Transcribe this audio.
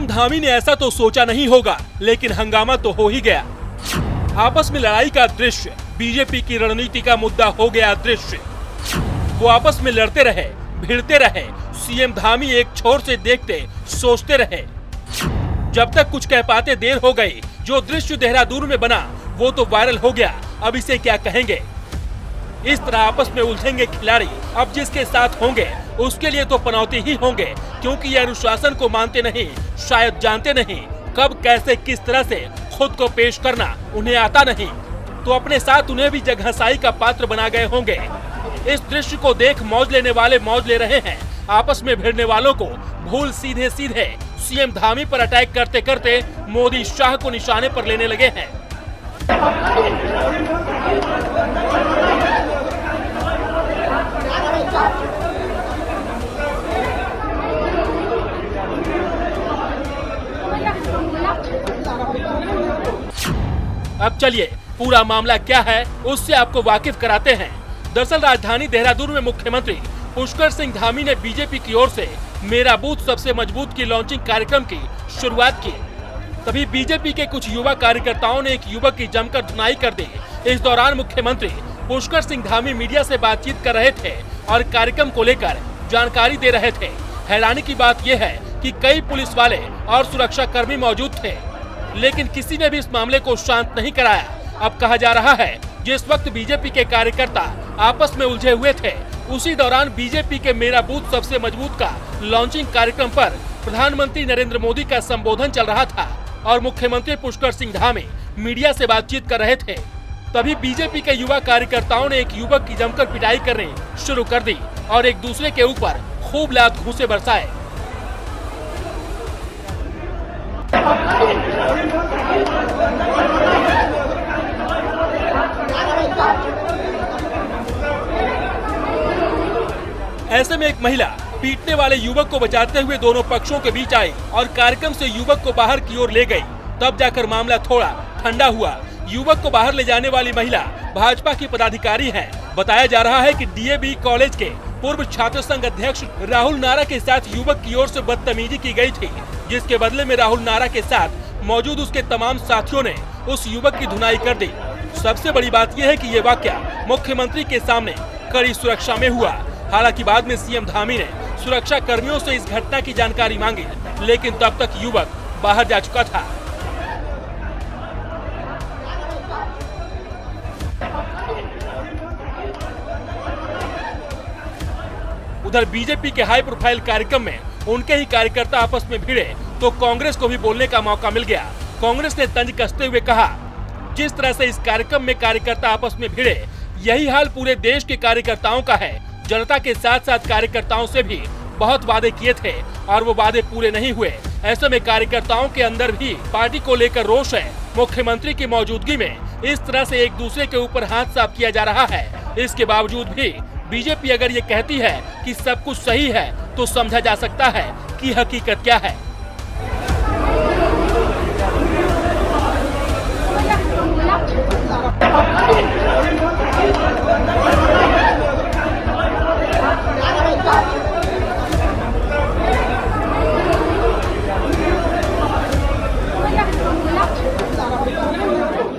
CM Dhami ने ऐसा तो सोचा नहीं होगा, लेकिन हंगामा तो हो ही गया। आपस में लड़ाई का दृश्य बीजेपी की रणनीति का मुद्दा हो गया दृश्य। वो आपस में लड़ते रहे, भिड़ते रहे, सीएम धामी एक छोर से देखते सोचते रहे। जब तक कुछ कह पाते देर हो गई। जो दृश्य देहरादून में बना वो तो वायरल हो गया, अब इसे क्या कहेंगे। इस तरह आपस में उलझेंगे खिलाड़ी। अब जिसके साथ होंगे उसके लिए तो पनौती ही होंगे, क्योंकि ये अनुशासन को मानते नहीं, शायद जानते नहीं कब कैसे किस तरह से खुद को पेश करना उन्हें आता नहीं, तो अपने साथ उन्हें भी जगहसाई का पात्र बना गए होंगे। इस दृश्य को देख मौज लेने वाले मौज ले रहे हैं, आपस में भिड़ने वालों को भूल सीधे सीधे सीएम धामी पर अटैक करते करते मोदी शाह को निशाने पर लेने लगे हैं। अब चलिए पूरा मामला क्या है उससे आपको वाकिफ कराते हैं। दरअसल राजधानी देहरादून में मुख्यमंत्री पुष्कर सिंह धामी ने बीजेपी की ओर से मेरा बूथ सबसे मजबूत की लॉन्चिंग कार्यक्रम की शुरुआत की। तभी बीजेपी के कुछ युवा कार्यकर्ताओं ने एक युवक की जमकर धुनाई कर दी। इस दौरान मुख्यमंत्री पुष्कर सिंह धामी मीडिया से बातचीत कर रहे थे और कार्यक्रम को लेकर जानकारी दे रहे थे। हैरानी की बात यह है कि कई पुलिस वाले और सुरक्षा कर्मी मौजूद थे, लेकिन किसी ने भी इस मामले को शांत नहीं कराया। अब कहा जा रहा है जिस वक्त बीजेपी के कार्यकर्ता आपस में उलझे हुए थे, उसी दौरान बीजेपी के मेरा बूथ सबसे मजबूत का लॉन्चिंग कार्यक्रम पर प्रधानमंत्री नरेंद्र मोदी का संबोधन चल रहा था और मुख्यमंत्री पुष्कर सिंह धामी मीडिया से बातचीत कर रहे थे। तभी बीजेपी के युवा कार्यकर्ताओं ने एक युवक की जमकर पिटाई करनी शुरू कर दी और एक दूसरे के ऊपर खूब लात घूंसे बरसाए। ऐसे में एक महिला पीटने वाले युवक को बचाते हुए दोनों पक्षों के बीच आई और कार्यक्रम से युवक को बाहर की ओर ले गई। तब जाकर मामला थोड़ा ठंडा हुआ। युवक को बाहर ले जाने वाली महिला भाजपा की पदाधिकारी है। बताया जा रहा है कि डीएवी कॉलेज के पूर्व छात्र संघ अध्यक्ष राहुल नारा के साथ युवक की ओर से बदतमीजी की गई थी, जिसके बदले में राहुल नारा के साथ मौजूद उसके तमाम साथियों ने उस युवक की धुनाई कर दी। सबसे बड़ी बात यह है कि ये वाकया मुख्यमंत्री के सामने कड़ी सुरक्षा में हुआ। हालांकि बाद में सीएम धामी ने सुरक्षा कर्मियों से इस घटना की जानकारी मांगी, लेकिन तब तक युवक बाहर जा चुका था। उधर बीजेपी के हाई प्रोफाइल कार्यक्रम में उनके ही कार्यकर्ता आपस में भिड़े तो कांग्रेस को भी बोलने का मौका मिल गया। कांग्रेस ने तंज कसते हुए कहा, जिस तरह से इस कार्यक्रम में कार्यकर्ता आपस में भिड़े, यही हाल पूरे देश के कार्यकर्ताओं का है। जनता के साथ साथ कार्यकर्ताओं से भी बहुत वादे किए थे और वो वादे पूरे नहीं हुए। ऐसे में कार्यकर्ताओं के अंदर भी पार्टी को लेकर रोष है। मुख्यमंत्री की मौजूदगी में इस तरह से एक दूसरे के ऊपर हाथ साफ किया जा रहा है। इसके बावजूद भी बीजेपी अगर ये कहती है कि सब कुछ सही है, तो समझा जा सकता है कि हकीकत क्या है।